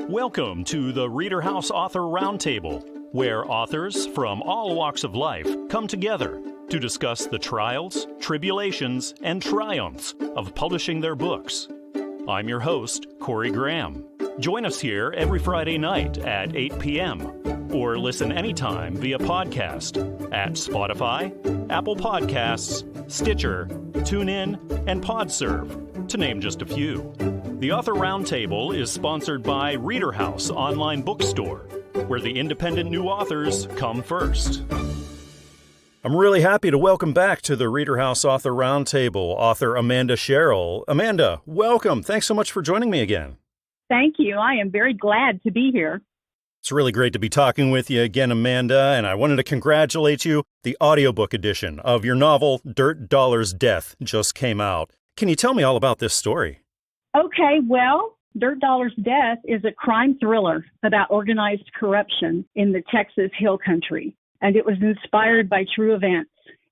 Welcome to the ReaderHouse Author Roundtable, where authors from all walks of life come together to discuss the trials, tribulations, and triumphs of publishing their books. I'm your host, Corey Graham. Join us here every Friday night at 8 p.m. or listen anytime via podcast at Spotify, Apple Podcasts, Stitcher, TuneIn, and PodServe, to name just a few. The Author Roundtable is sponsored by ReaderHouse Online Bookstore, where the independent new authors come first. I'm really happy to welcome back to the ReaderHouse Author Roundtable author Amanda Sherrill. Amanda, welcome. Thanks so much for joining me again. Thank you. I am very glad to be here. It's really great to be talking with you again, Amanda, and I wanted to congratulate you. The audiobook edition of your novel, Dirt Dollar's Death, just came out. Can you tell me all about this story? Okay, well, Dirt Dollar's Death is a crime thriller about organized corruption in the Texas Hill Country, and it was inspired by true events.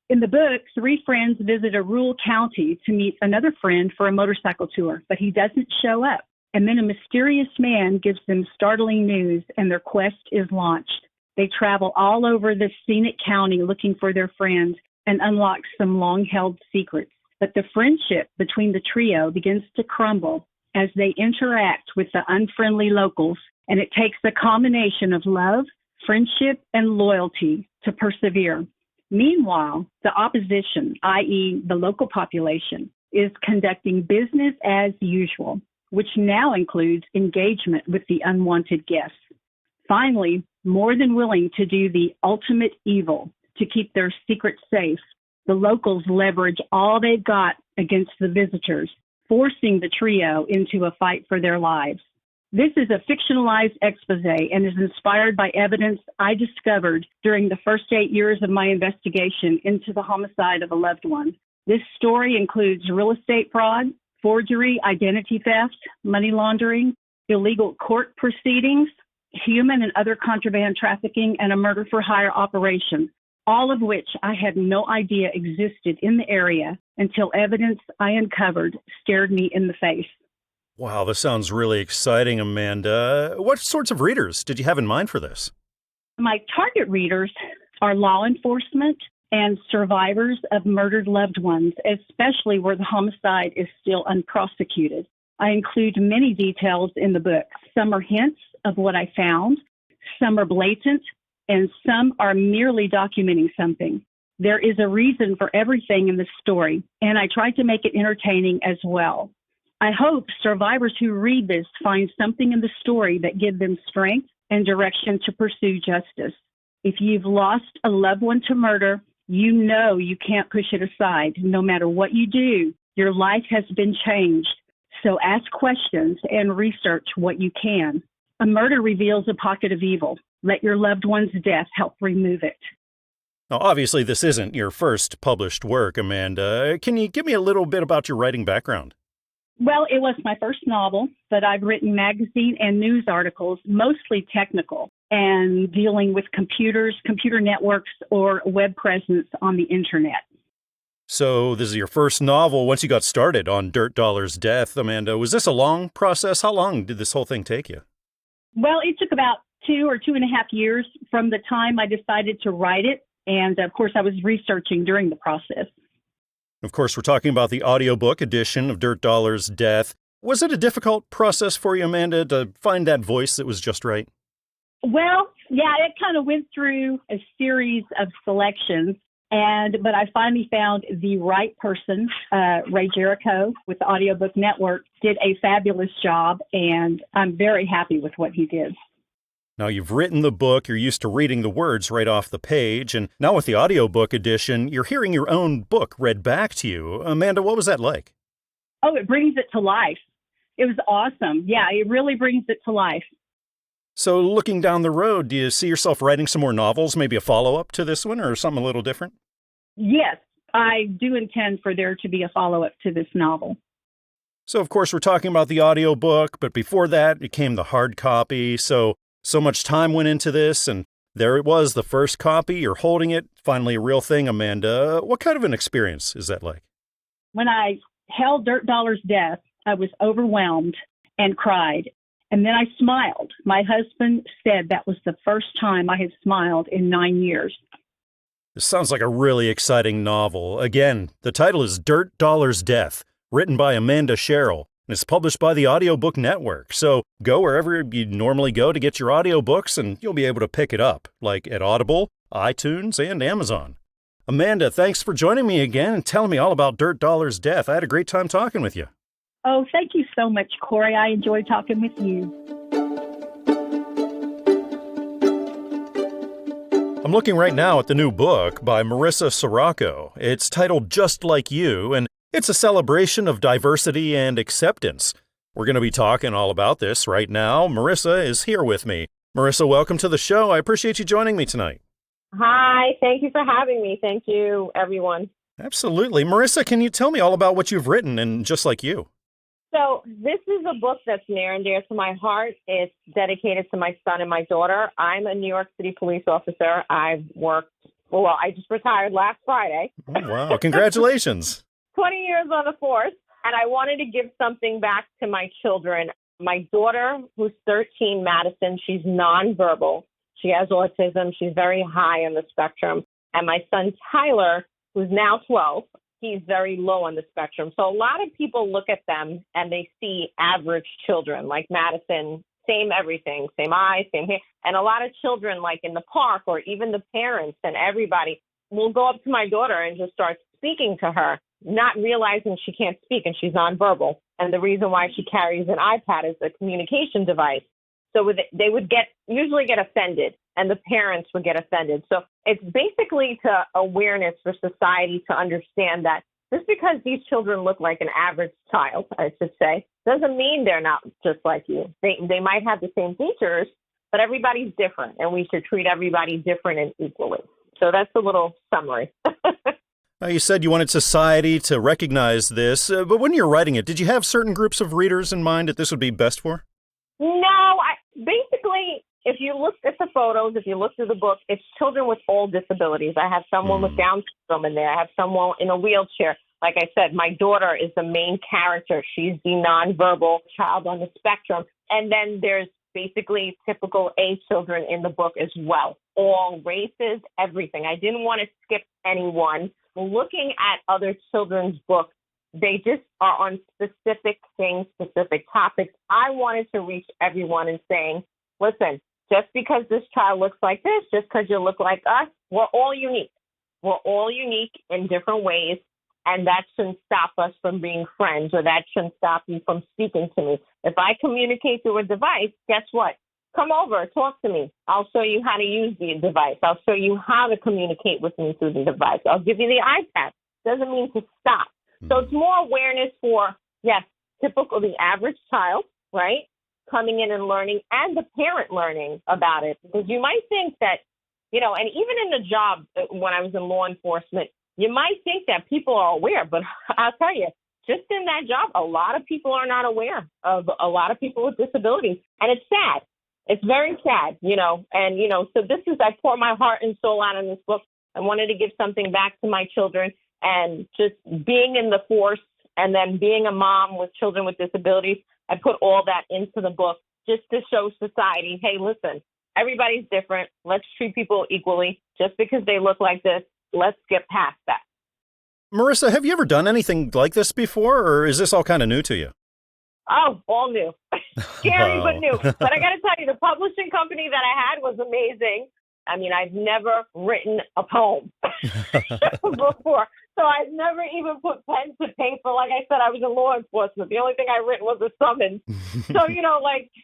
In the book, three friends visit a rural county to meet another friend for a motorcycle tour, but he doesn't show up. And then a mysterious man gives them startling news, and their quest is launched. They travel all over the scenic county looking for their friend and unlock some long-held secrets. But the friendship between the trio begins to crumble as they interact with the unfriendly locals, and it takes a combination of love, friendship, and loyalty to persevere. Meanwhile, the opposition, i.e. the local population, is conducting business as usual, which now includes engagement with the unwanted guests. Finally, more than willing to do the ultimate evil to keep their secret safe, the locals leverage all they've got against the visitors, forcing the trio into a fight for their lives. This is a fictionalized expose and is inspired by evidence I discovered during the first 8 years of my investigation into the homicide of a loved one. This story includes real estate fraud, forgery, identity theft, money laundering, illegal court proceedings, human and other contraband trafficking, and a murder-for-hire operation, all of which I had no idea existed in the area until evidence I uncovered stared me in the face. Wow, this sounds really exciting, Amanda. What sorts of readers did you have in mind for this? My target readers are law enforcement and survivors of murdered loved ones, especially where the homicide is still unprosecuted. I include many details in the book. Some are hints of what I found, some are blatant, and some are merely documenting something. There is a reason for everything in the story, and I tried to make it entertaining as well. I hope survivors who read this find something in the story that gives them strength and direction to pursue justice. If you've lost a loved one to murder, you know you can't push it aside. No matter what you do, your life has been changed. So ask questions and research what you can. A murder reveals a pocket of evil. Let your loved one's death help remove it. Now, obviously, this isn't your first published work, Amanda. Can you give me a little bit about your writing background? Well, it was my first novel, but I've written magazine and news articles, mostly technical, and dealing with computers, computer networks, or web presence on the internet. So this is your first novel. Once you got started on Dirt Dollar's Death, Amanda, was this a long process? How long did this whole thing take you? Well, it took about 2 or 2.5 years from the time I decided to write it. And of course, I was researching during the process. Of course, we're talking about the audiobook edition of Dirt Dollar's Death. Was it a difficult process for you, Amanda, to find that voice that was just right? Well, yeah, it kind of went through a series of selections, but I finally found the right person. Ray Jericho with the Audiobook Network did a fabulous job, and I'm very happy with what he did. Now, you've written the book, you're used to reading the words right off the page, and now with the audiobook edition, you're hearing your own book read back to you. Amanda, what was that like? Oh, it brings it to life. It was awesome. Yeah, it really brings it to life. So looking down the road, do you see yourself writing some more novels, maybe a follow-up to this one or something a little different? Yes, I do intend for there to be a follow-up to this novel. So, of course, we're talking about the audiobook, but before that, it came the hard copy. So much time went into this, and there it was, the first copy. You're holding it, finally a real thing, Amanda. What kind of an experience is that like? When I held Dirt Dollar's Death, I was overwhelmed and cried. And then I smiled. My husband said that was the first time I had smiled in 9 years. This sounds like a really exciting novel. Again, the title is Dirt Dollars Death, written by Amanda Sherrill, and it's published by the Audiobook Network. So go wherever you normally go to get your audiobooks, and you'll be able to pick it up, like at Audible, iTunes, and Amazon. Amanda, thanks for joining me again and telling me all about Dirt Dollars Death. I had a great time talking with you. Oh, thank you so much, Corey. I enjoyed talking with you. I'm looking right now at the new book by Marissa Sorocco. It's titled Just Like You, and it's a celebration of diversity and acceptance. We're going to be talking all about this right now. Marissa is here with me. Marissa, welcome to the show. I appreciate you joining me tonight. Hi, thank you for having me. Thank you, everyone. Absolutely. Marissa, can you tell me all about what you've written in Just Like You? So this is a book that's near and dear to my heart. It's dedicated to my son and my daughter. I'm a New York City police officer. I just retired last Friday. Oh, wow. Congratulations. 20 years on the force. And I wanted to give something back to my children. My daughter, who's 13, Madison, she's nonverbal. She has autism. She's very high on the spectrum. And my son, Tyler, who's now 12, he's very low on the spectrum. So a lot of people look at them and they see average children like Madison, same everything, same eyes, same hair. And a lot of children, like in the park or even the parents and everybody will go up to my daughter and just start speaking to her, not realizing she can't speak and she's nonverbal. And the reason why she carries an iPad is a communication device. So they would usually get offended, and the parents would get offended. So it's basically to awareness for society to understand that just because these children look like an average child, I should say, doesn't mean they're not just like you. They might have the same features, but everybody's different, and we should treat everybody different and equally. So that's a little summary. You said you wanted society to recognize this, but when you're writing it, did you have certain groups of readers in mind that this would be best for? No, basically, if you look at the photos, if you look through the book, it's children with all disabilities. I have someone with Down syndrome in there. I have someone in a wheelchair. Like I said, my daughter is the main character. She's the nonverbal child on the spectrum. And then there's basically typical A children in the book as well. All races, everything. I didn't want to skip anyone. Looking at other children's books, they just are on specific things, specific topics. I wanted to reach everyone and saying, listen, just because this child looks like this, just because you look like us, we're all unique. We're all unique in different ways, and that shouldn't stop us from being friends, or that shouldn't stop you from speaking to me. If I communicate through a device, guess what? Come over, talk to me. I'll show you how to use the device. I'll show you how to communicate with me through the device. I'll give you the iPad. Doesn't mean to stop. So it's more awareness for, yes, typical, the average child, right, coming in and learning, and the parent learning about it. Because you might think that, and even in the job when I was in law enforcement, you might think that people are aware, but I'll tell you, just in that job, a lot of people are not aware of a lot of people with disabilities. And it's sad. It's very sad, so this is, I pour my heart and soul out in this book. I wanted to give something back to my children, and just being in the force and then being a mom with children with disabilities, I put all that into the book just to show society, hey, listen, everybody's different. Let's treat people equally. Just because they look like this, let's get past that. Marissa, have you ever done anything like this before, or is this all kind of new to you? Oh, all new. Scary, but new. But I got to tell you, the publishing company that I had was amazing. I mean, I've never written a poem before. So I've never even put pen to paper. Like I said, I was in law enforcement. The only thing I written was a summons. So,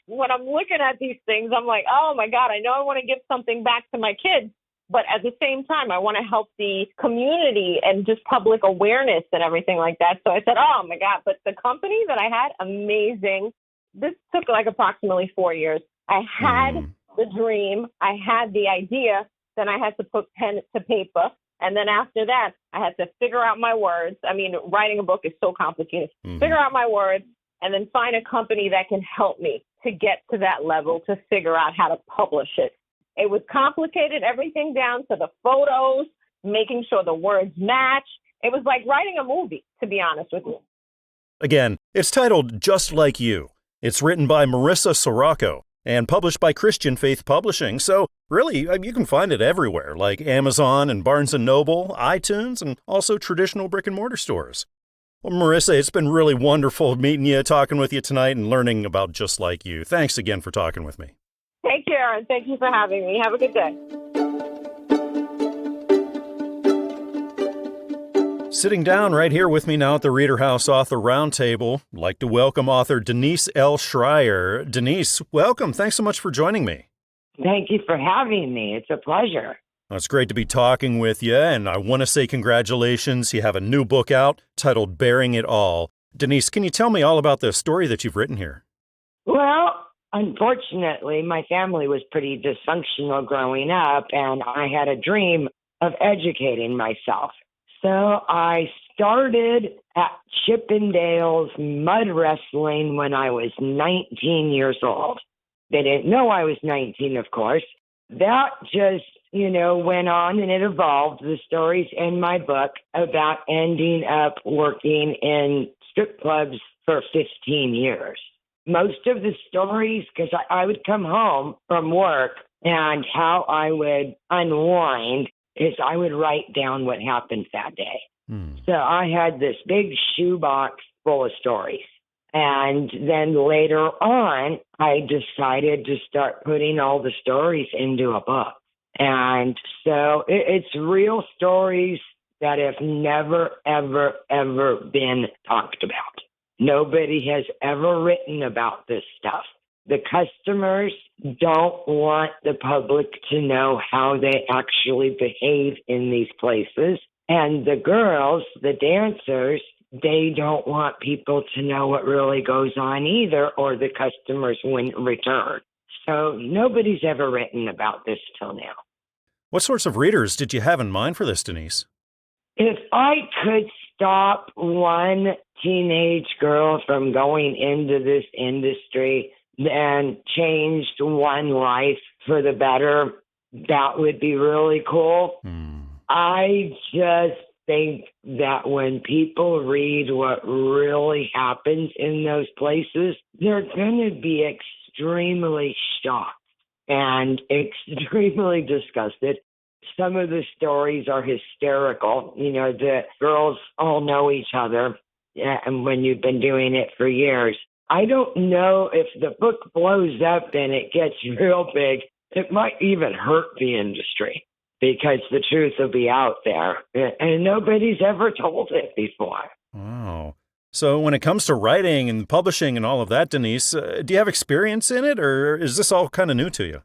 when I'm looking at these things, I'm like, oh, my God, I know I want to give something back to my kids. But at the same time, I want to help the community and just public awareness and everything like that. So I said, oh, my God. But the company that I had, amazing. This took like approximately 4 years. I had the dream. I had the idea. Then I had to put pen to paper. And then after that, I had to figure out my words. I mean, writing a book is so complicated. Figure out my words and then find a company that can help me to get to that level, to figure out how to publish it. It was complicated, everything down to the photos, making sure the words match. It was like writing a movie, to be honest with you. Again, it's titled Just Like You. It's written by Marissa Sorocco and published by Christian Faith Publishing, so really, you can find it everywhere, like Amazon and Barnes & Noble, iTunes, and also traditional brick-and-mortar stores. Well, Marissa, it's been really wonderful meeting you, talking with you tonight, and learning about Just Like You. Thanks again for talking with me. Take care, and thank you for having me. Have a good day. Sitting down right here with me now at the ReaderHouse Author Roundtable, I'd like to welcome author Denise L. Schreyer. Denise, welcome. Thanks so much for joining me. Thank you for having me. It's a pleasure. Well, it's great to be talking with you, and I want to say congratulations. You have a new book out titled Bearing It All. Denise, can you tell me all about the story that you've written here? Well, unfortunately, my family was pretty dysfunctional growing up, and I had a dream of educating myself. So I started at Chippendale's mud wrestling when I was 19 years old. They didn't know I was 19, of course. That just, went on and it evolved. The stories in my book about ending up working in strip clubs for 15 years. Most of the stories, because I would come home from work and how I would unwind is I would write down what happened that day. So I had this big shoebox full of stories. And then later on, I decided to start putting all the stories into a book. And so it's real stories that have never, ever, ever been talked about. Nobody has ever written about this stuff. The customers don't want the public to know how they actually behave in these places. And the girls, the dancers, they don't want people to know what really goes on either, or the customers wouldn't return. So nobody's ever written about this till now. What sorts of readers did you have in mind for this, Denise? If I could stop one teenage girl from going into this industry and changed one life for the better, that would be really cool. I just think that when people read what really happens in those places, they're going to be extremely shocked and extremely disgusted. Some of the stories are hysterical. The girls all know each other, and when you've been doing it for years. I don't know if the book blows up and it gets real big. It might even hurt the industry because the truth will be out there. And nobody's ever told it before. Wow. So when it comes to writing and publishing and all of that, Denise, do you have experience in it, or is this all kind of new to you?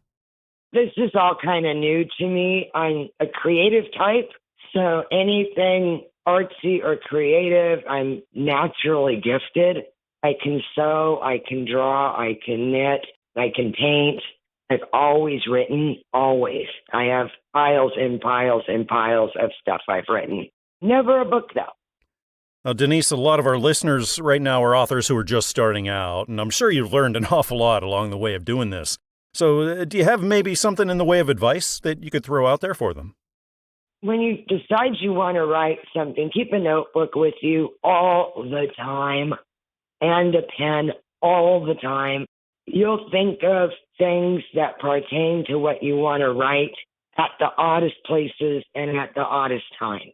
This is all kind of new to me. I'm a creative type, so anything artsy or creative, I'm naturally gifted. I can sew, I can draw, I can knit, I can paint. I've always written, always. I have piles and piles and piles of stuff I've written. Never a book, though. Now, Denise, a lot of our listeners right now are authors who are just starting out, and I'm sure you've learned an awful lot along the way of doing this. So do you have maybe something in the way of advice that you could throw out there for them? When you decide you want to write something, keep a notebook with you all the time and a pen all the time. You'll think of things that pertain to what you want to write at the oddest places and at the oddest times.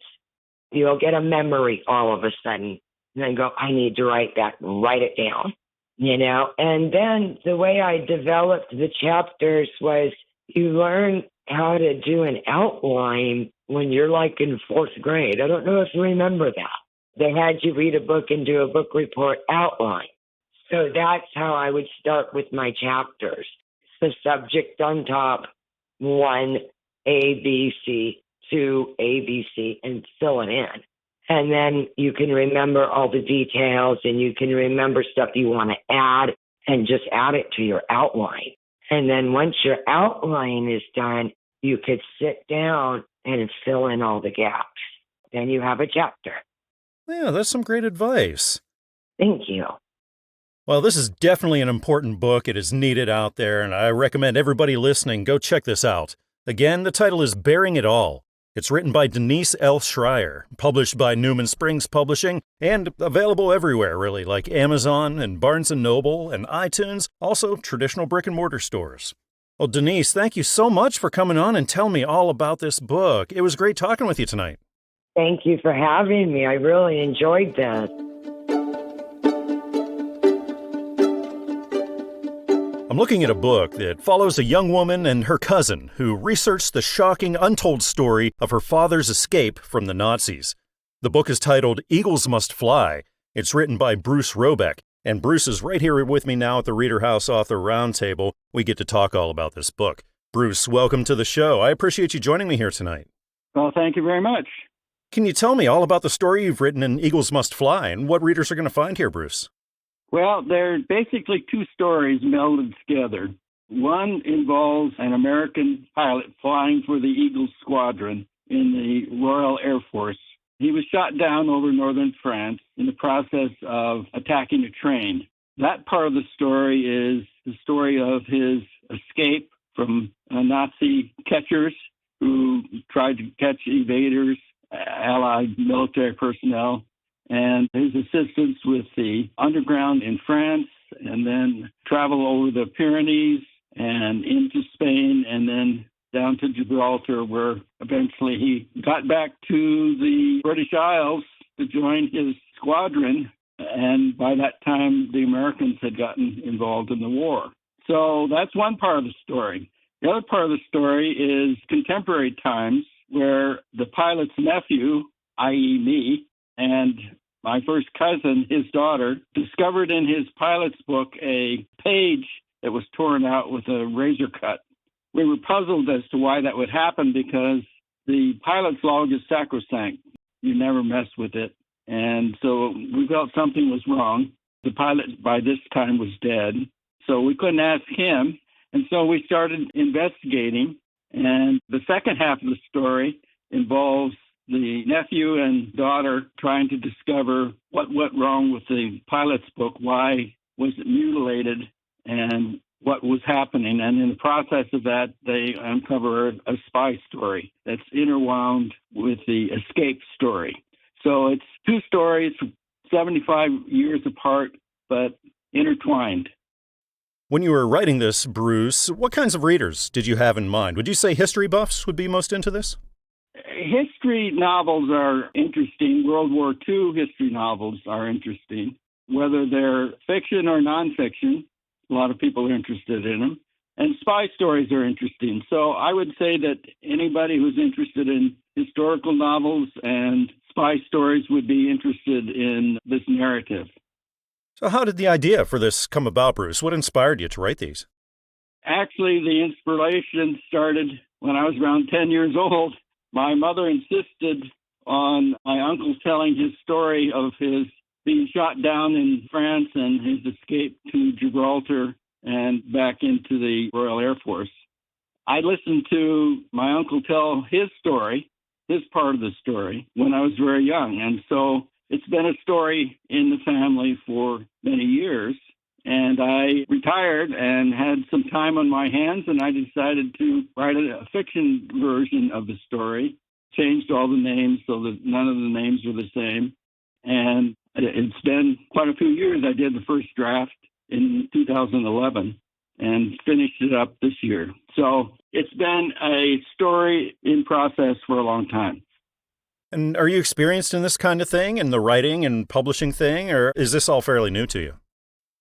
You'll get a memory all of a sudden and then go, I need to write that, write it down. And then the way I developed the chapters was you learn how to do an outline when you're like in fourth grade. I don't know if you remember that. They had you read a book and do a book report outline. So that's how I would start with my chapters. The subject on top, 1, ABC, 2, ABC, and fill it in. And then you can remember all the details and you can remember stuff you want to add and just add it to your outline. And then once your outline is done, you could sit down and fill in all the gaps. Then you have a chapter. Yeah, that's some great advice. Thank you. Well, this is definitely an important book. It is needed out there, and I recommend everybody listening go check this out. Again, the title is Bearing It All. It's written by Denise L. Schreyer, published by Newman Springs Publishing, and available everywhere, really, like Amazon and Barnes & Noble and iTunes, also traditional brick-and-mortar stores. Well, Denise, thank you so much for coming on and telling me all about this book. It was great talking with you tonight. Thank you for having me. I really enjoyed that. I'm looking at a book that follows a young woman and her cousin who researched the shocking, untold story of her father's escape from the Nazis. The book is titled Eagles Must Fly. It's written by Bruce Robeck, and Bruce is right here with me now at the ReaderHouse Author Roundtable. We get to talk all about this book. Bruce, welcome to the show. I appreciate you joining me here tonight. Well, thank you very much. Can you tell me all about the story you've written in Eagles Must Fly and what readers are going to find here, Bruce? Well, they're basically two stories melded together. One involves an American pilot flying for the Eagle Squadron in the Royal Air Force. He was shot down over northern France in the process of attacking a train. That part of the story is the story of his escape from Nazi catchers who tried to catch evaders, Allied military personnel, and his assistance with the underground in France, and then travel over the Pyrenees and into Spain, and then down to Gibraltar, where eventually he got back to the British Isles to join his squadron. And by that time, the Americans had gotten involved in the war. So that's one part of the story. The other part of the story is contemporary times, where the pilot's nephew, i.e. me, and my first cousin, his daughter, discovered in his pilot's book a page that was torn out with a razor cut. We were puzzled as to why that would happen because the pilot's log is sacrosanct. You never mess with it. And so we felt something was wrong. The pilot by this time was dead, so we couldn't ask him. And so we started investigating. And the second half of the story involves the nephew and daughter trying to discover what went wrong with the pilot's book, why was it mutilated, and what was happening. And in the process of that, they uncover a spy story that's interwound with the escape story. So it's two stories, 75 years apart, but intertwined. When you were writing this, Bruce, what kinds of readers did you have in mind? Would you say history buffs would be most into this? History novels are interesting. World War II history novels are interesting. Whether they're fiction or nonfiction, a lot of people are interested in them. And spy stories are interesting. So I would say that anybody who's interested in historical novels and spy stories would be interested in this narrative. So how did the idea for this come about, Bruce? What inspired you to write these? Actually, the inspiration started when I was around 10 years old. My mother insisted on my uncle telling his story of his being shot down in France and his escape to Gibraltar and back into the Royal Air Force. I listened to my uncle tell his story, his part of the story, when I was very young. And so it's been a story in the family for many years. And I retired and had some time on my hands, and I decided to write a fiction version of the story, changed all the names so that none of the names were the same. And it's been quite a few years. I did the first draft in 2011 and finished it up this year. So it's been a story in process for a long time. And are you experienced in this kind of thing, in the writing and publishing thing, or is this all fairly new to you?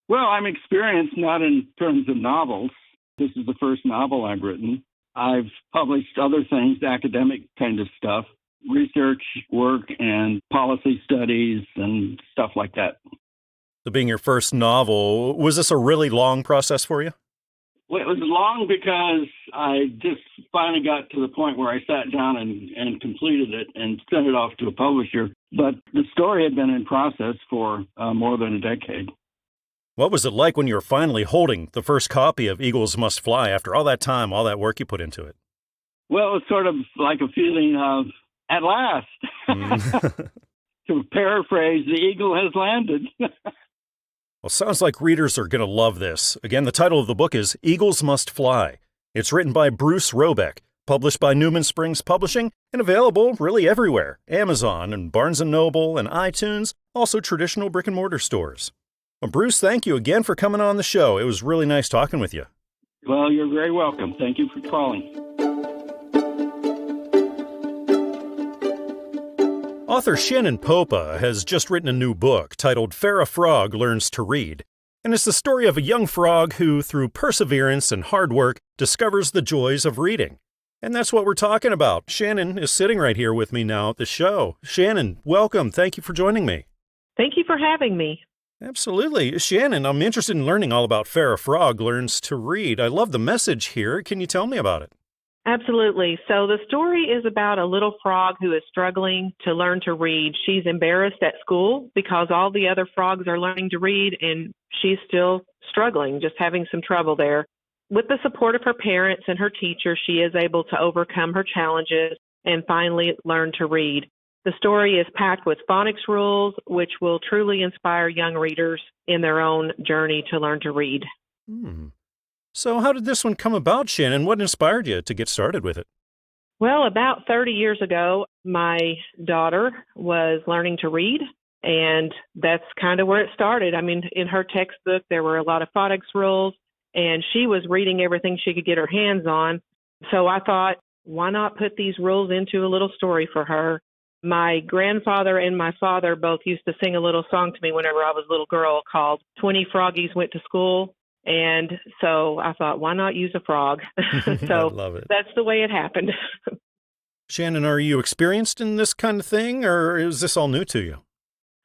Well, I'm experienced not in terms of novels. This is the first novel I've written. I've published other things, academic kind of stuff, research work and policy studies and stuff like that. So being your first novel, was this a really long process for you? Well, it was long because I just finally got to the point where I sat down and completed it and sent it off to a publisher. But the story had been in process for more than a decade. What was it like when you were finally holding the first copy of Eagles Must Fly after all that time, all that work you put into it? Well, it was sort of like a feeling of, at last. To paraphrase, the eagle has landed. Well, sounds like readers are going to love this. Again, the title of the book is Eagles Must Fly. It's written by Bruce Robeck, published by Newman Springs Publishing and available really everywhere. Amazon and Barnes & Noble and iTunes, also traditional brick-and-mortar stores. Well, Bruce, thank you again for coming on the show. It was really nice talking with you. Well, you're very welcome. Thank you for calling. Author Shannon Popa has just written a new book titled Farrah Frog Learns to Read. And it's the story of a young frog who, through perseverance and hard work, discovers the joys of reading. And that's what we're talking about. Shannon is sitting right here with me now at the show. Shannon, welcome. Thank you for joining me. Thank you for having me. Absolutely. Shannon, I'm interested in learning all about Farrah Frog Learns to Read. I love the message here. Can you tell me about it? Absolutely. So the story is about a little frog who is struggling to learn to read. She's embarrassed at school because all the other frogs are learning to read, and she's still struggling, just having some trouble there. With the support of her parents and her teacher, she is able to overcome her challenges and finally learn to read. The story is packed with phonics rules, which will truly inspire young readers in their own journey to learn to read. So how did this one come about, Shannon? What inspired you to get started with it? Well, about 30 years ago, my daughter was learning to read, and that's kind of where it started. I mean, in her textbook, there were a lot of phonics rules, and she was reading everything she could get her hands on. So I thought, why not put these rules into a little story for her? My grandfather and my father both used to sing a little song to me whenever I was a little girl called 20 Froggies Went to School. And so I thought, why not use a frog? So I love it. That's the way it happened. Shannon, are you experienced in this kind of thing, or is this all new to you?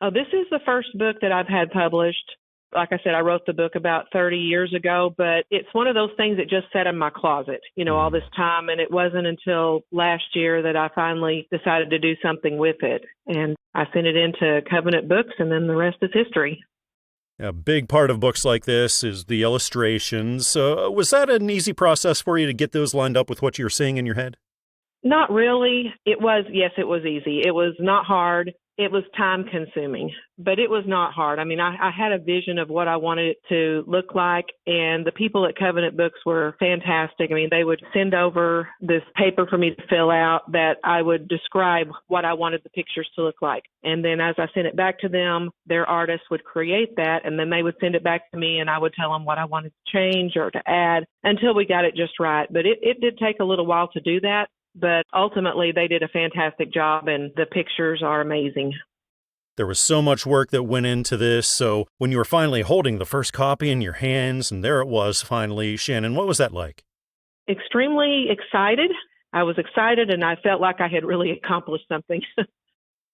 Oh, this is the first book that I've had published. Like I said, I wrote the book about 30 years ago, but it's one of those things that just sat in my closet, all this time. And it wasn't until last year that I finally decided to do something with it. And I sent it into Covenant Books, and then the rest is history. A big part of books like this is the illustrations. Was that an easy process for you to get those lined up with what you're seeing in your head? Not really. It was easy. It was not hard. It was time consuming, but it was not hard. I mean, I had a vision of what I wanted it to look like, and the people at Covenant Books were fantastic. I mean, they would send over this paper for me to fill out that I would describe what I wanted the pictures to look like. And then as I sent it back to them, their artists would create that, and then they would send it back to me, and I would tell them what I wanted to change or to add until we got it just right. But it did take a little while to do that. But ultimately, they did a fantastic job, and the pictures are amazing. There was so much work that went into this, so when you were finally holding the first copy in your hands, and there it was finally, Shannon, what was that like? Extremely excited. I was excited, and I felt like I had really accomplished something.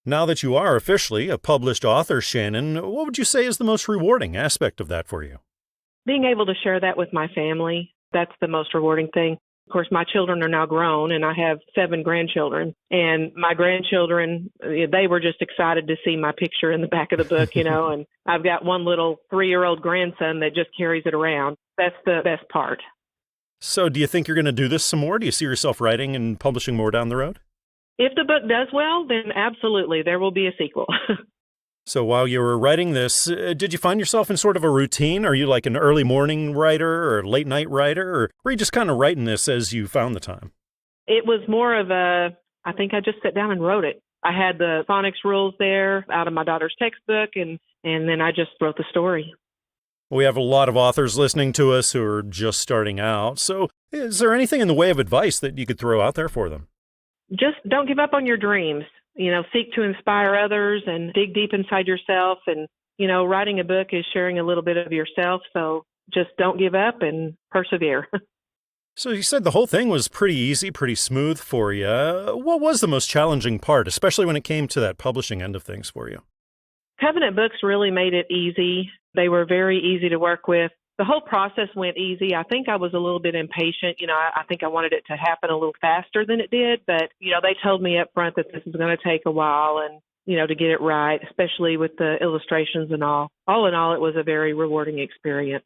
Now that you are officially a published author, Shannon, what would you say is the most rewarding aspect of that for you? Being able to share that with my family, that's the most rewarding thing. Of course, my children are now grown, and I have 7 grandchildren. And my grandchildren, they were just excited to see my picture in the back of the book, and I've got one little 3-year-old grandson that just carries it around. That's the best part. So do you think you're going to do this some more? Do you see yourself writing and publishing more down the road? If the book does well, then absolutely, there will be a sequel. So while you were writing this, did you find yourself in sort of a routine? Are you like an early morning writer or a late night writer, or were you just kind of writing this as you found the time? It was more of I think I just sat down and wrote it. I had the phonics rules there out of my daughter's textbook, and then I just wrote the story. We have a lot of authors listening to us who are just starting out. So is there anything in the way of advice that you could throw out there for them? Just don't give up on your dreams. Seek to inspire others and dig deep inside yourself. And, writing a book is sharing a little bit of yourself. So just don't give up and persevere. So you said the whole thing was pretty easy, pretty smooth for you. What was the most challenging part, especially when it came to that publishing end of things for you? Covenant Books really made it easy. They were very easy to work with. The whole process went easy. I think I was a little bit impatient. I think I wanted it to happen a little faster than it did. But, they told me up front that this was going to take a while and, to get it right, especially with the illustrations and all. All in all, it was a very rewarding experience.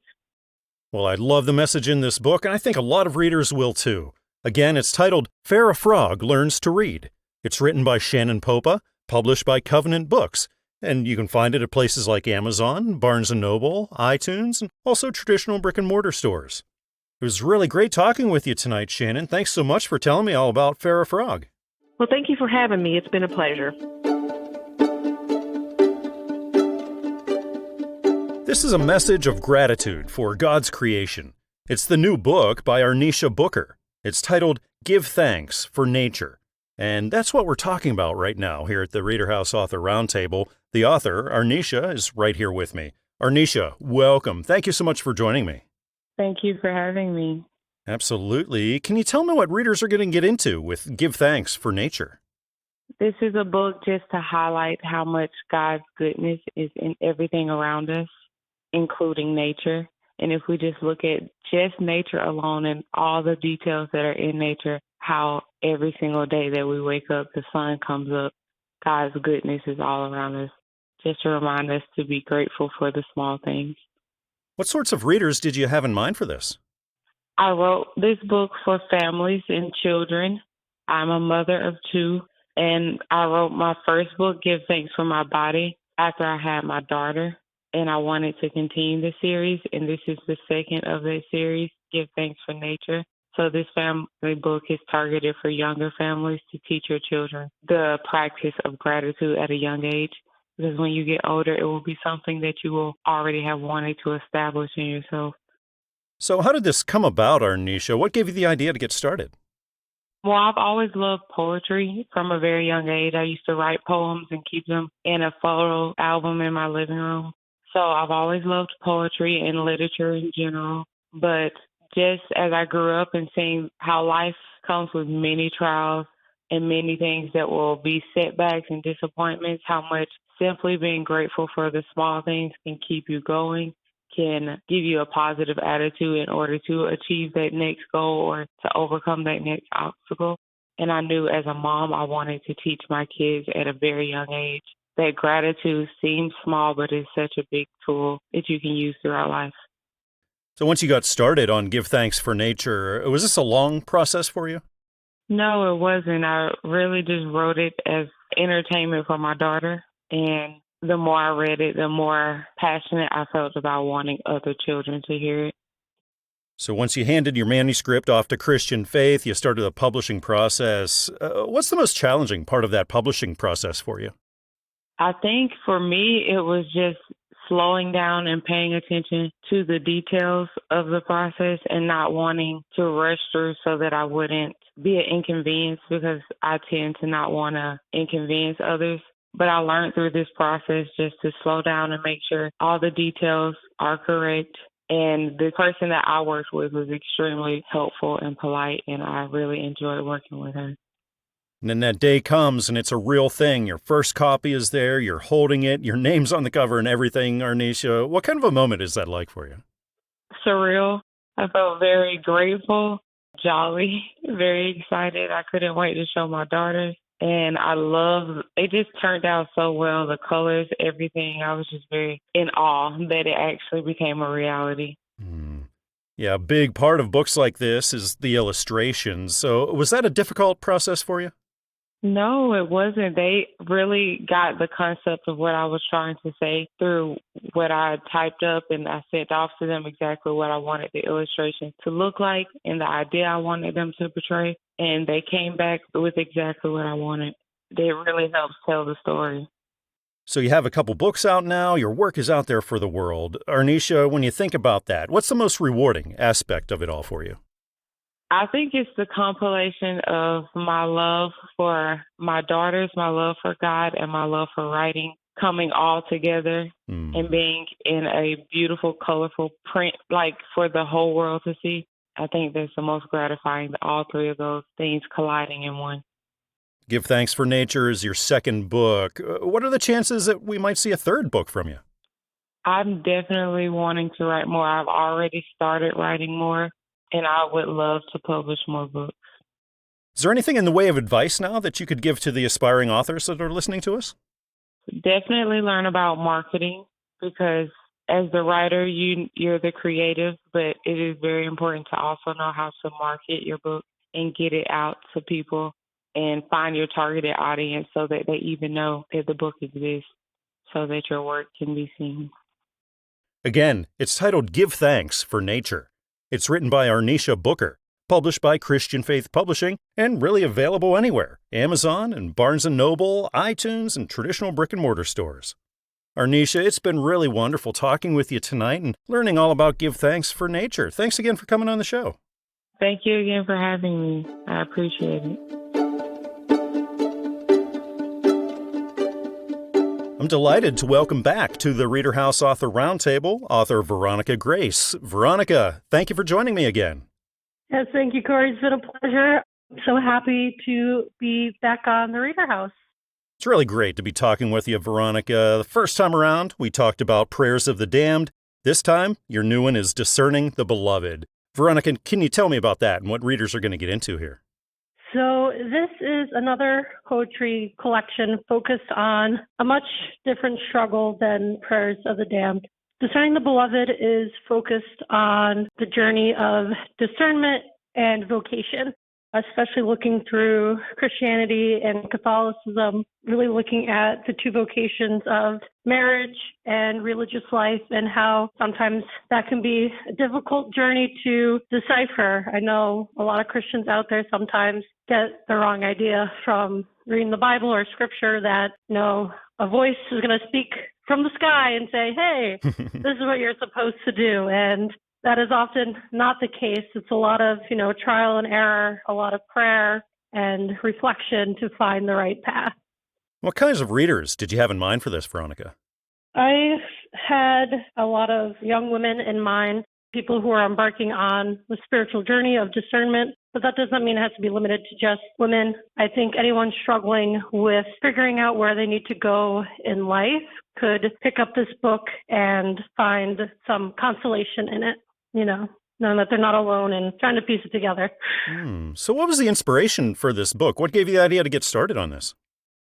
Well, I love the message in this book, and I think a lot of readers will too. Again, it's titled Farrah Frog Learns to Read. It's written by Shannon Popa, published by Covenant Books. And you can find it at places like Amazon, Barnes & Noble, iTunes, and also traditional brick-and-mortar stores. It was really great talking with you tonight, Shannon. Thanks so much for telling me all about Farrah Frog. Well, thank you for having me. It's been a pleasure. This is a message of gratitude for God's creation. It's the new book by Arnetia Booker. It's titled Give Thanks for Nature. And that's what we're talking about right now here at the ReaderHouse Author Roundtable. The author, Arnetia, is right here with me. Arnetia, welcome. Thank you so much for joining me. Thank you for having me. Absolutely. Can you tell me what readers are going to get into with Give Thanks for Nature? This is a book just to highlight how much God's goodness is in everything around us, including nature. And if we just look at just nature alone and all the details that are in nature, how every single day that we wake up, the sun comes up, God's goodness is all around us, just to remind us to be grateful for the small things. What sorts of readers did you have in mind for this? I wrote this book for families and children. I'm a mother of two, and I wrote my first book, Give Thanks for My Body, after I had my daughter, and I wanted to continue the series, and this is the second of that series, Give Thanks for Nature. So this family book is targeted for younger families to teach your children the practice of gratitude at a young age. Because when you get older, it will be something that you will already have wanted to establish in yourself. So how did this come about, Arnetia? What gave you the idea to get started? Well, I've always loved poetry from a very young age. I used to write poems and keep them in a photo album in my living room. So I've always loved poetry and literature in general. But just as I grew up and seeing how life comes with many trials and many things that will be setbacks and disappointments, how much simply being grateful for the small things can keep you going, can give you a positive attitude in order to achieve that next goal or to overcome that next obstacle. And I knew as a mom, I wanted to teach my kids at a very young age that gratitude seems small, but is such a big tool that you can use throughout life. So once you got started on Give Thanks for Nature, was this a long process for you? No, it wasn't. I really just wrote it as entertainment for my daughter. And the more I read it, the more passionate I felt about wanting other children to hear it. So once you handed your manuscript off to Christian Faith, you started the publishing process. What's the most challenging part of that publishing process for you? I think for me, it was just slowing down and paying attention to the details of the process and not wanting to rush through so that I wouldn't be an inconvenience, because I tend to not want to inconvenience others. But I learned through this process just to slow down and make sure all the details are correct. And the person that I worked with was extremely helpful and polite, and I really enjoyed working with her. And then that day comes and it's a real thing. Your first copy is there, you're holding it, your name's on the cover and everything, Arnetia. What kind of a moment is that like for you? Surreal. I felt very grateful, jolly, very excited. I couldn't wait to show my daughters. And it just turned out so well, the colors, everything. I was just very in awe that it actually became a reality. Yeah, a big part of books like this is the illustrations. So was that a difficult process for you? No, it wasn't. They really got the concept of what I was trying to say through what I typed up, and I sent off to them exactly what I wanted the illustration to look like and the idea I wanted them to portray. And they came back with exactly what I wanted. It really helps tell the story. So you have a couple books out now. Your work is out there for the world. Arnetia, when you think about that, what's the most rewarding aspect of it all for you? I think it's the compilation of my love for my daughters, my love for God, and my love for writing coming all together and being in a beautiful, colorful print, like for the whole world to see. I think that's the most gratifying, all three of those things colliding in one. Give Thanks for Nature is your second book. What are the chances that we might see a third book from you? I'm definitely wanting to write more. I've already started writing more, and I would love to publish more books. Is there anything in the way of advice now that you could give to the aspiring authors that are listening to us? Definitely learn about marketing, because as the writer, you're the creative, but it is very important to also know how to market your book and get it out to people and find your targeted audience so that they even know that the book exists so that your work can be seen. Again, it's titled Give Thanks for Nature. It's written by Arnetia Booker, published by Christian Faith Publishing, and really available anywhere: Amazon and Barnes & Noble, iTunes, and traditional brick-and-mortar stores. Arnetia, it's been really wonderful talking with you tonight and learning all about Give Thanks for Nature. Thanks again for coming on the show. Thank you again for having me. I appreciate it. I'm delighted to welcome back to the ReaderHouse Author Roundtable author Veronica Grace. Veronica, thank you for joining me again. Yes, thank you, Corey. It's been a pleasure. I'm so happy to be back on the Reader House. It's really great to be talking with you, Veronica. The first time around, we talked about Prayers of the Damned. This time, your new one is Discerning the Beloved. Veronica, can you tell me about that and what readers are going to get into here? So this is another poetry collection focused on a much different struggle than Prayers of the Damned. Discerning the Beloved is focused on the journey of discernment and vocation, especially looking through Christianity and Catholicism, really looking at the two vocations of marriage and religious life and how sometimes that can be a difficult journey to decipher. I know a lot of Christians out there sometimes get the wrong idea from reading the Bible or scripture that, a voice is going to speak from the sky and say, hey, this is what you're supposed to do. And that is often not the case. It's a lot of, trial and error, a lot of prayer and reflection to find the right path. What kinds of readers did you have in mind for this, Veronica? I had a lot of young women in mind, people who are embarking on the spiritual journey of discernment, but that doesn't mean it has to be limited to just women. I think anyone struggling with figuring out where they need to go in life could pick up this book and find some consolation in it, knowing that they're not alone and trying to piece it together. So what was the inspiration for this book? What gave you the idea to get started on this?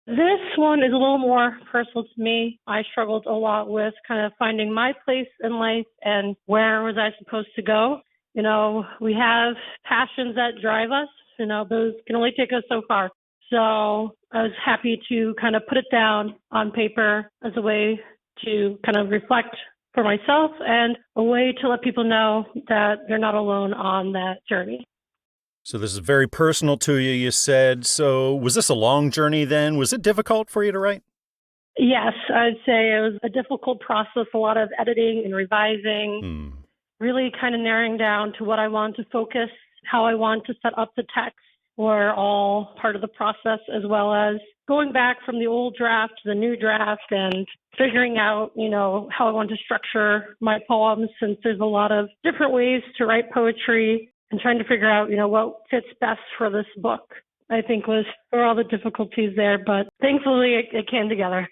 This one is a little more personal to me. I struggled a lot with kind of finding my place in life and where was I supposed to go. We have passions that drive us, those can only take us so far. So I was happy to kind of put it down on paper as a way to kind of reflect for myself and a way to let people know that they're not alone on that journey. So this is very personal to you, you said. So was this a long journey then? Was it difficult for you to write? Yes, I'd say it was a difficult process, a lot of editing and revising, really kind of narrowing down to what I want to focus, how I want to set up the text were all part of the process, as well as going back from the old draft to the new draft and figuring out, how I want to structure my poems, since there's a lot of different ways to write poetry. And trying to figure out, what fits best for this book, I think were all the difficulties there. But thankfully, it came together.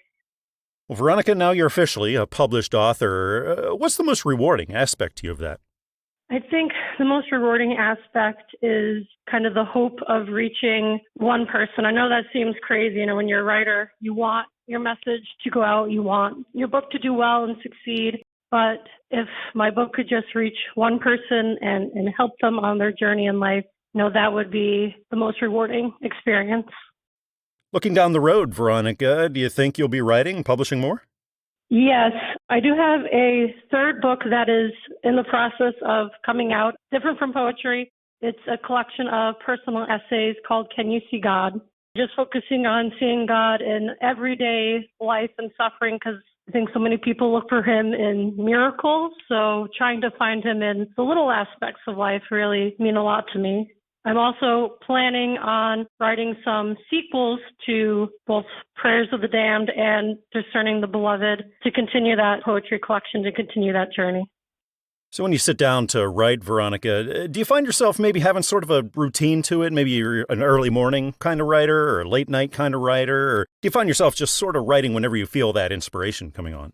Well, Veronica, now you're officially a published author. What's the most rewarding aspect to you of that? I think the most rewarding aspect is kind of the hope of reaching one person. I know that seems crazy. When you're a writer, you want your message to go out. You want your book to do well and succeed. But if my book could just reach one person and help them on their journey in life, that would be the most rewarding experience. Looking down the road, Veronica, do you think you'll be writing and publishing more? Yes, I do have a third book that is in the process of coming out, different from poetry. It's a collection of personal essays called Can You See God? Just focusing on seeing God in everyday life and suffering, because I think so many people look for him in miracles, so trying to find him in the little aspects of life really mean a lot to me. I'm also planning on writing some sequels to both Prayers of the Damned and Discerning the Beloved to continue that poetry collection, to continue that journey. So when you sit down to write, Veronica, do you find yourself maybe having sort of a routine to it? Maybe you're an early morning kind of writer or a late night kind of writer? Or do you find yourself just sort of writing whenever you feel that inspiration coming on?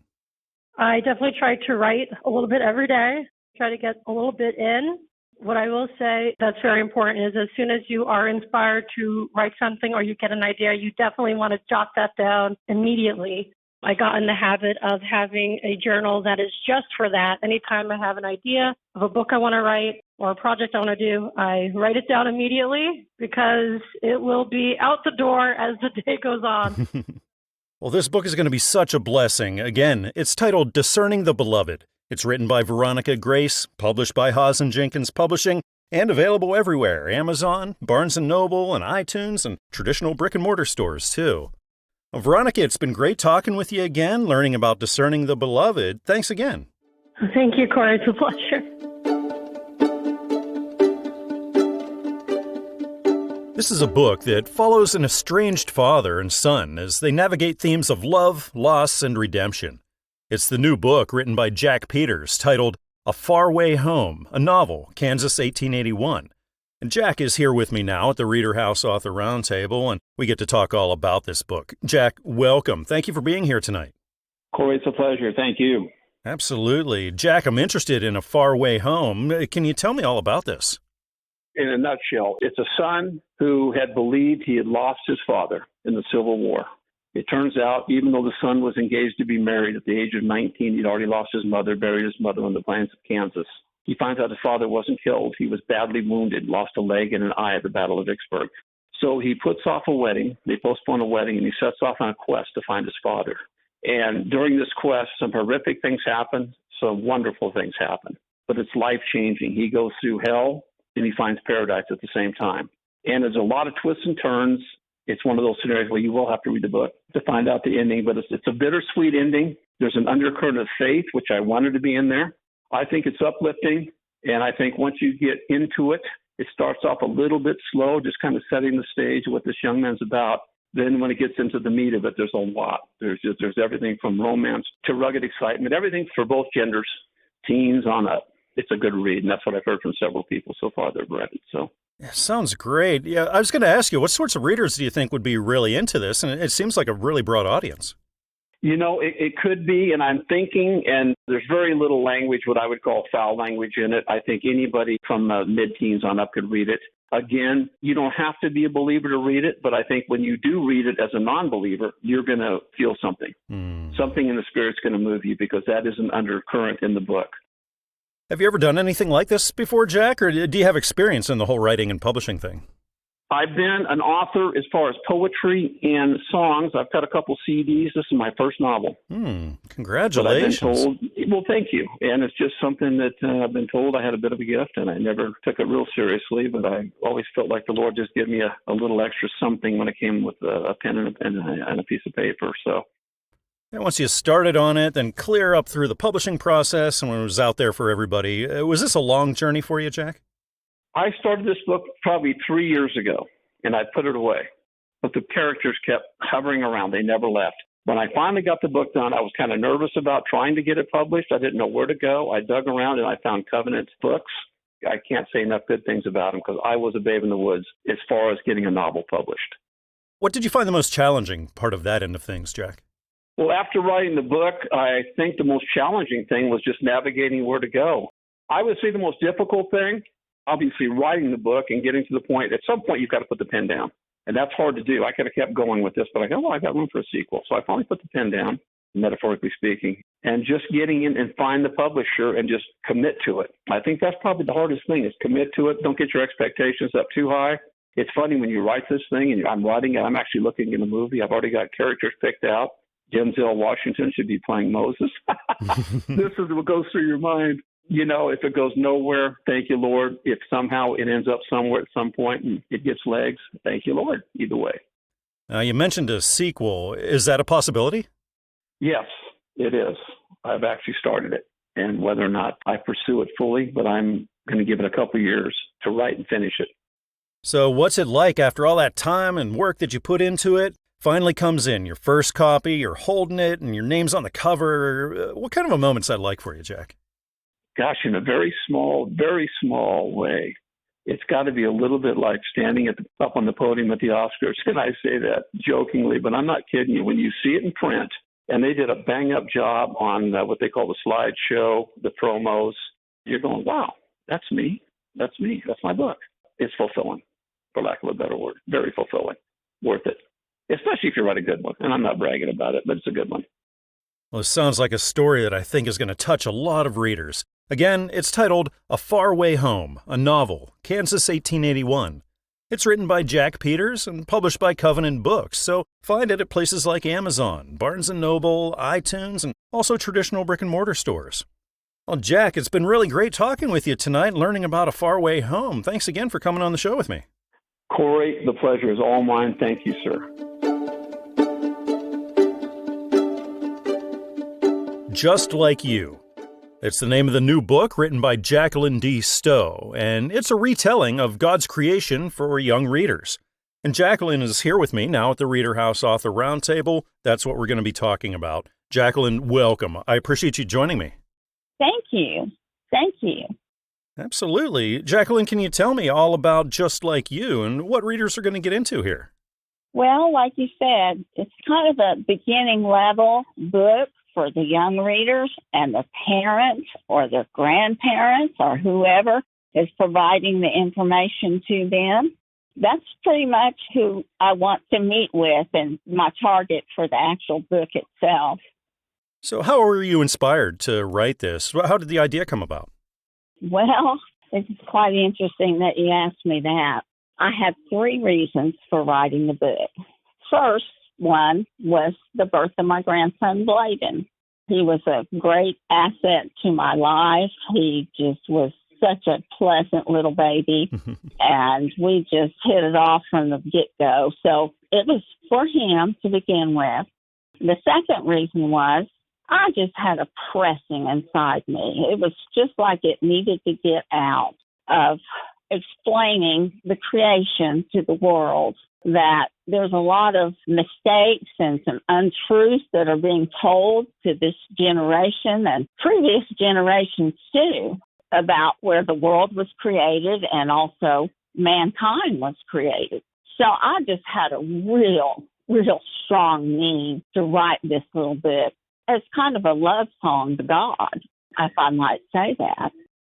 I definitely try to write a little bit every day, try to get a little bit in. What I will say that's very important is as soon as you are inspired to write something or you get an idea, you definitely want to jot that down immediately. I got in the habit of having a journal that is just for that. Anytime I have an idea of a book I want to write or a project I want to do, I write it down immediately because it will be out the door as the day goes on. Well, this book is going to be such a blessing. Again, it's titled Discerning the Beloved. It's written by Veronica Grace, published by Haas & Jenkins Publishing, and available everywhere, Amazon, Barnes & Noble, and iTunes, and traditional brick-and-mortar stores, too. Well, Veronica, it's been great talking with you again, learning about discerning the beloved. Thanks again. Thank you, Corey. It's a pleasure. This is a book that follows an estranged father and son as they navigate themes of love, loss, and redemption. It's the new book written by Jack Peters titled A Far Way Home, a novel, Kansas 1881. And Jack is here with me now at the ReaderHouse Author Roundtable, and we get to talk all about this book. Jack, welcome. Thank you for being here tonight. Corey, it's a pleasure. Thank you. Absolutely. Jack, I'm interested in A Far Way Home. Can you tell me all about this? In a nutshell, it's a son who had believed he had lost his father in the Civil War. It turns out, even though the son was engaged to be married at the age of 19, he'd already lost his mother, buried his mother on the plains of Kansas. He finds out his father wasn't killed. He was badly wounded, lost a leg and an eye at the Battle of Vicksburg. So he puts off a wedding. They postpone a wedding, and he sets off on a quest to find his father. And during this quest, some horrific things happen, some wonderful things happen. But it's life-changing. He goes through hell, and he finds paradise at the same time. And there's a lot of twists and turns. It's one of those scenarios where you will have to read the book to find out the ending, but it's a bittersweet ending. There's an undercurrent of faith, which I wanted to be in there. I think it's uplifting, and I think once you get into it, it starts off a little bit slow, just kind of setting the stage of what this young man's about. Then when it gets into the meat of it, there's a lot. There's everything from romance to rugged excitement, everything for both genders, teens on up. It's a good read, and that's what I've heard from several people so far that have read it. So. Yeah, sounds great. Yeah, I was going to ask you, what sorts of readers do you think would be really into this? And it seems like a really broad audience. You know, it could be, and I'm thinking, and there's very little language, what I would call foul language in it. I think anybody from mid-teens on up could read it. Again, you don't have to be a believer to read it, but I think when you do read it as a non-believer, you're going to feel something. Something in the spirit's going to move you, because that is an undercurrent in the book. Have you ever done anything like this before, Jack, or do you have experience in the whole writing and publishing thing? I've been an author as far as poetry and songs. I've got a couple CDs. This is my first novel. Congratulations. But I've been told, well, thank you. And it's just something that I've been told I had a bit of a gift, and I never took it real seriously, but I always felt like the Lord just gave me a little extra something when it came with a pen and a piece of paper. So. And once you started on it, then clear up through the publishing process and when it was out there for everybody. Was this a long journey for you, Jack? I started this book probably 3 years ago, and I put it away. But the characters kept hovering around. They never left. When I finally got the book done, I was kind of nervous about trying to get it published. I didn't know where to go. I dug around, and I found Covenant Books. I can't say enough good things about them because I was a babe in the woods as far as getting a novel published. What did you find the most challenging part of that end of things, Jack? Well, after writing the book, I think the most challenging thing was just navigating where to go. I would say the most difficult thing, obviously writing the book and getting to the point, at some point you've got to put the pen down. And that's hard to do. I could have kept going with this, but I go, well, I got room for a sequel. So I finally put the pen down, metaphorically speaking, and just getting in and find the publisher and just commit to it. I think that's probably the hardest thing is commit to it. Don't get your expectations up too high. It's funny when you write this thing and I'm writing it, I'm actually looking at a movie. I've already got characters picked out. Denzel Washington should be playing Moses. This is what goes through your mind. You know, if it goes nowhere, thank you, Lord. If somehow it ends up somewhere at some point and it gets legs, thank you, Lord, either way. You mentioned a sequel. Is that a possibility? Yes, it is. I've actually started it. And whether or not I pursue it fully, but I'm going to give it a couple years to write and finish it. So what's it like after all that time and work that you put into it? Finally comes in, your first copy, you're holding it, and your name's on the cover. What kind of a moment's that like for you, Jack? Gosh, in a very small way. It's got to be a little bit like standing up on the podium at the Oscars. And I say that jokingly, but I'm not kidding you. When you see it in print, and they did a bang-up job on what they call the slideshow, the promos, you're going, wow, that's me. That's me. That's my book. It's fulfilling, for lack of a better word. Very fulfilling. Worth it. Especially if you write a good one. And I'm not bragging about it, but it's a good one. Well, it sounds like a story that I think is going to touch a lot of readers. Again, it's titled A Far Way Home, a novel, Kansas 1881. It's written by Jack Peters and published by Covenant Books, so find it at places like Amazon, Barnes & Noble, iTunes, and also traditional brick-and-mortar stores. Well, Jack, it's been really great talking with you tonight, learning about A Faraway Home. Thanks again for coming on the show with me. Corey, the pleasure is all mine. Thank you, sir. Just Like You. It's the name of the new book written by Jacqueline D. Stowe, and it's a retelling of God's creation for young readers. And Jacqueline is here with me now at the ReaderHouse Author Roundtable. That's what we're going to be talking about. Jacqueline, welcome. I appreciate you joining me. Thank you. Thank you. Absolutely. Jacqueline, can you tell me all about Just Like You and what readers are going to get into here? Well, like you said, it's kind of a beginning level book for the young readers and the parents or their grandparents or whoever is providing the information to them. That's pretty much who I want to meet with and my target for the actual book itself. So how were you inspired to write this? How did the idea come about? Well, it's quite interesting that you asked me that. I had 3 reasons for writing the book. First one was the birth of my grandson, Bladen. He was a great asset to my life. He just was such a pleasant little baby, and we just hit it off from the get-go. So it was for him to begin with. The second reason was I just had a pressing inside me. It was just like it needed to get out of explaining the creation to the world, that there's a lot of mistakes and some untruths that are being told to this generation and previous generations too about where the world was created and also mankind was created. So I just had a real strong need to write this little book. It's kind of a love song to God, if I might say that.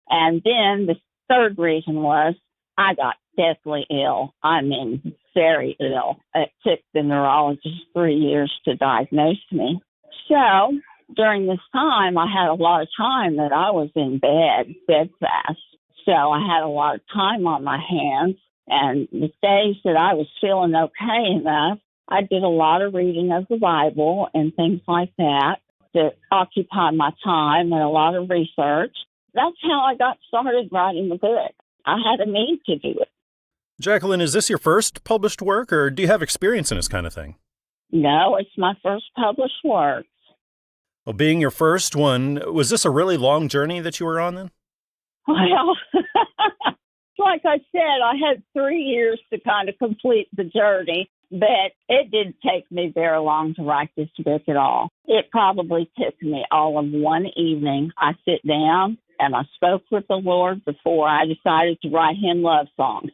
And then the third reason was I got deathly ill. I mean, very ill. It took the neurologist 3 years to diagnose me. So during this time, I had a lot of time that I was in bed fast. So I had a lot of time on my hands. And the days that I was feeling okay enough, I did a lot of reading of the Bible and things like that to occupy my time and a lot of research. That's how I got started writing the book. I had a need to do it. Jacqueline, is this your first published work, or do you have experience in this kind of thing? No, it's my first published work. Well, being your first one, was this a really long journey that you were on then? Well, like I said, I had 3 years to kind of complete the journey, but it didn't take me very long to write this book at all. It probably took me all of one evening. I sit down and I spoke with the Lord before I decided to write him love songs.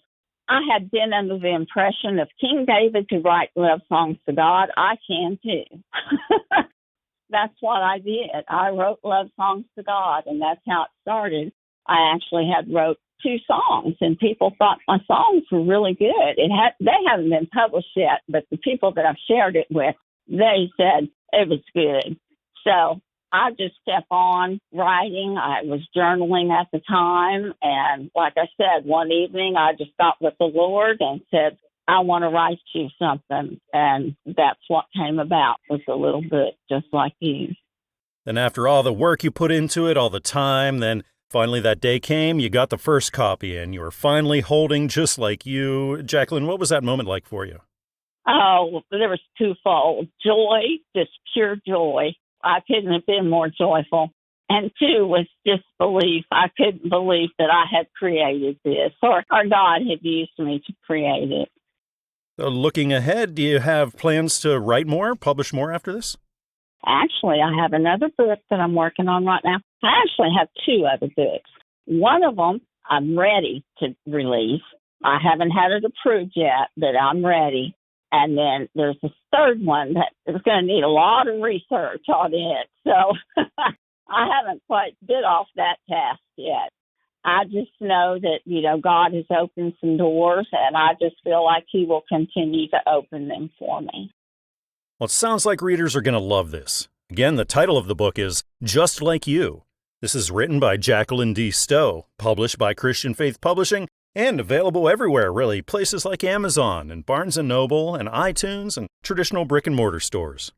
I had been under the impression if King David could write love songs to God, I can too. That's what I did. I wrote love songs to God, and that's how it started. I actually had wrote 2 songs, and people thought my songs were really good. They haven't been published yet, but the people that I've shared it with, they said it was good. So I just kept on writing. I was journaling at the time, and like I said, one evening I just got with the Lord and said, I want to write you something, and that's what came about, was a little book Just Like You. And after all the work you put into it, all the time, then finally that day came, you got the first copy, and you were finally holding Just Like You. Jacqueline, what was that moment like for you? Oh, there was twofold. Joy, just pure joy. I couldn't have been more joyful. And 2 was disbelief. I couldn't believe that I had created this, or God had used me to create it. So looking ahead, do you have plans to write more, publish more after this? Actually, I have another book that I'm working on right now. I actually have 2 other books. One of them I'm ready to release. I haven't had it approved yet, but I'm ready. And then there's a third one that is going to need a lot of research on it. So I haven't quite bit off that task yet. I just know that, God has opened some doors, and I just feel like he will continue to open them for me. Well, it sounds like readers are going to love this. Again, the title of the book is Just Like You. This is written by Jacqueline D. Stowe, published by Christian Faith Publishing, and available everywhere, really, places like Amazon and Barnes & Noble and iTunes and traditional brick-and-mortar stores.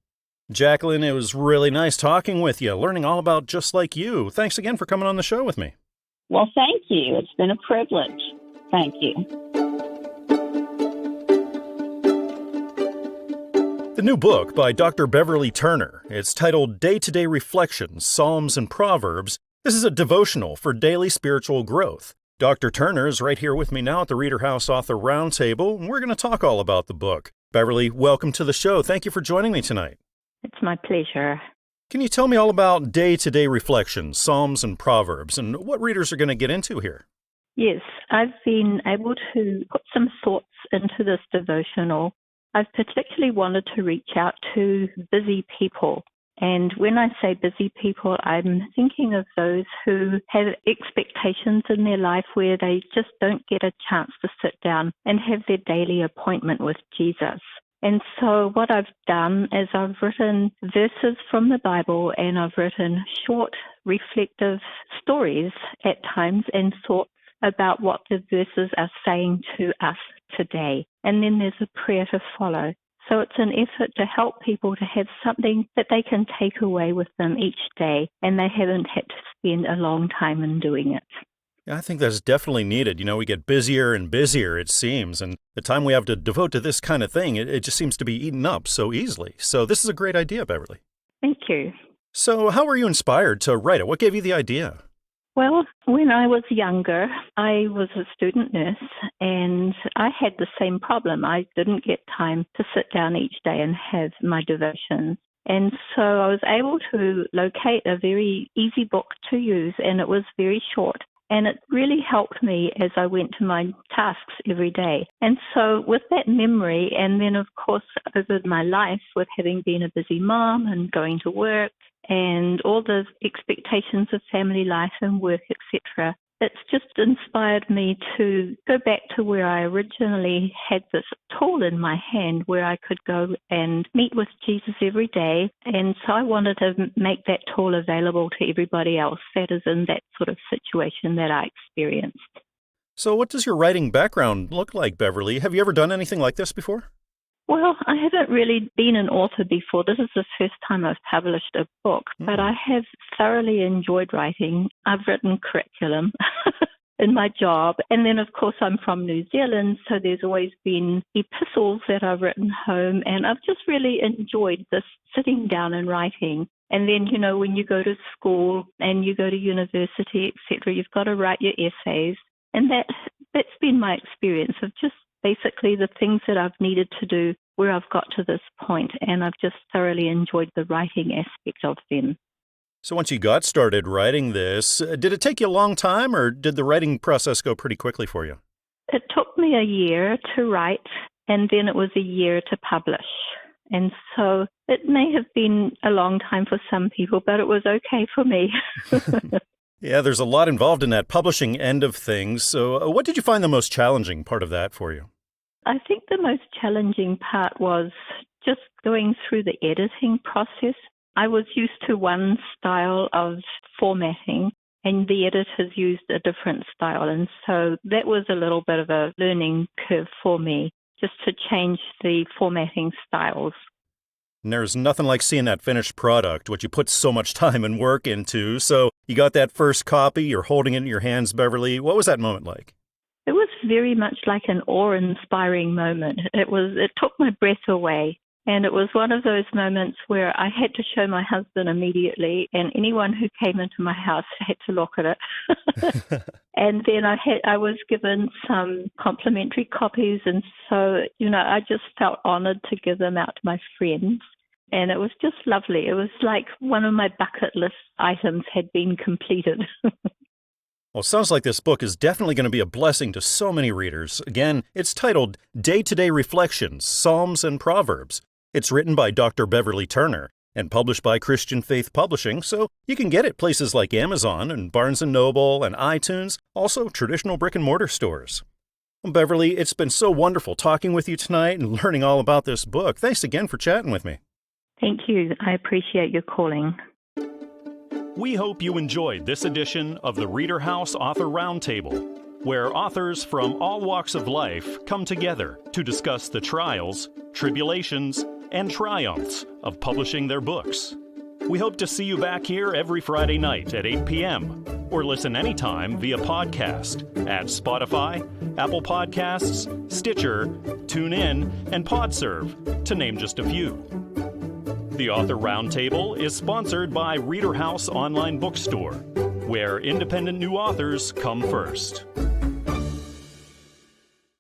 Jacqueline, it was really nice talking with you, learning all about Just Like You. Thanks again for coming on the show with me. Well, thank you. It's been a privilege. Thank you. The new book by Dr. Beverley Turner. It's titled Day-to-Day Reflections, Psalms and Proverbs. This is a devotional for daily spiritual growth. Dr. Turner is right here with me now at the ReaderHouse Author Roundtable, and we're going to talk all about the book. Beverley, welcome to the show. Thank you for joining me tonight. It's my pleasure. Can you tell me all about day-to-day reflections, Psalms and Proverbs, and what readers are going to get into here? Yes, I've been able to put some thoughts into this devotional. I've particularly wanted to reach out to busy people. And when I say busy people, I'm thinking of those who have expectations in their life where they just don't get a chance to sit down and have their daily appointment with Jesus. And so what I've done is I've written verses from the Bible and I've written short, reflective stories at times and thoughts about what the verses are saying to us today. And then there's a prayer to follow. So it's an effort to help people to have something that they can take away with them each day, and they haven't had to spend a long time in doing it. Yeah, I think that's definitely needed. You know, we get busier and busier, it seems, and the time we have to devote to this kind of thing, it just seems to be eaten up so easily. So this is a great idea, Beverley. Thank you. So how were you inspired to write it? What gave you the idea? Well, when I was younger, I was a student nurse, and I had the same problem. I didn't get time to sit down each day and have my devotions. And so I was able to locate a very easy book to use, and it was very short. And it really helped me as I went to my tasks every day. And so with that memory, and then of course over my life with having been a busy mom and going to work and all the expectations of family life and work, etc., it's just inspired me to go back to where I originally had this tool in my hand where I could go and meet with Jesus every day. And so I wanted to make that tool available to everybody else that is in that sort of situation that I experienced. So what does your writing background look like, Beverley? Have you ever done anything like this before? Well, I haven't really been an author before. This is the first time I've published a book, but I have thoroughly enjoyed writing. I've written curriculum in my job. And then, of course, I'm from New Zealand, so there's always been epistles that I've written home. And I've just really enjoyed this sitting down and writing. And then, you know, when you go to school and you go to university, etc., you've got to write your essays. And that's been my experience of just basically the things that I've needed to do where I've got to this point, and I've just thoroughly enjoyed the writing aspect of them. So once you got started writing this, did it take you a long time, or did the writing process go pretty quickly for you? It took me a year to write, and then it was a year to publish. And so it may have been a long time for some people, but it was okay for me. Yeah, there's a lot involved in that publishing end of things. So what did you find the most challenging part of that for you? I think the most challenging part was just going through the editing process. I was used to one style of formatting, and the editors used a different style. And so that was a little bit of a learning curve for me, just to change the formatting styles. And there's nothing like seeing that finished product, what you put so much time and work into. So you got that first copy, you're holding it in your hands, Beverley. What was that moment like? It was very much like an awe-inspiring moment. It took my breath away. And it was one of those moments where I had to show my husband immediately, and anyone who came into my house had to look at it. And then I was given some complimentary copies, and so, you know, I just felt honored to give them out to my friends. And it was just lovely. It was like one of my bucket list items had been completed. Well, it sounds like this book is definitely going to be a blessing to so many readers. Again, it's titled Day-to-Day Reflections, Psalms and Proverbs. It's written by Dr. Beverley Turner and published by Christian Faith Publishing, so you can get it places like Amazon and Barnes & Noble and iTunes, also traditional brick-and-mortar stores. Well, Beverley, it's been so wonderful talking with you tonight and learning all about this book. Thanks again for chatting with me. Thank you. I appreciate your calling. We hope you enjoyed this edition of the ReaderHouse Author Roundtable, where authors from all walks of life come together to discuss the trials, tribulations, and triumphs of publishing their books. We hope to see you back here every Friday night at 8 p.m. or listen anytime via podcast at Spotify, Apple Podcasts, Stitcher, TuneIn, and PodServe, to name just a few. The Author Roundtable is sponsored by ReaderHouse Online Bookstore, where independent new authors come first.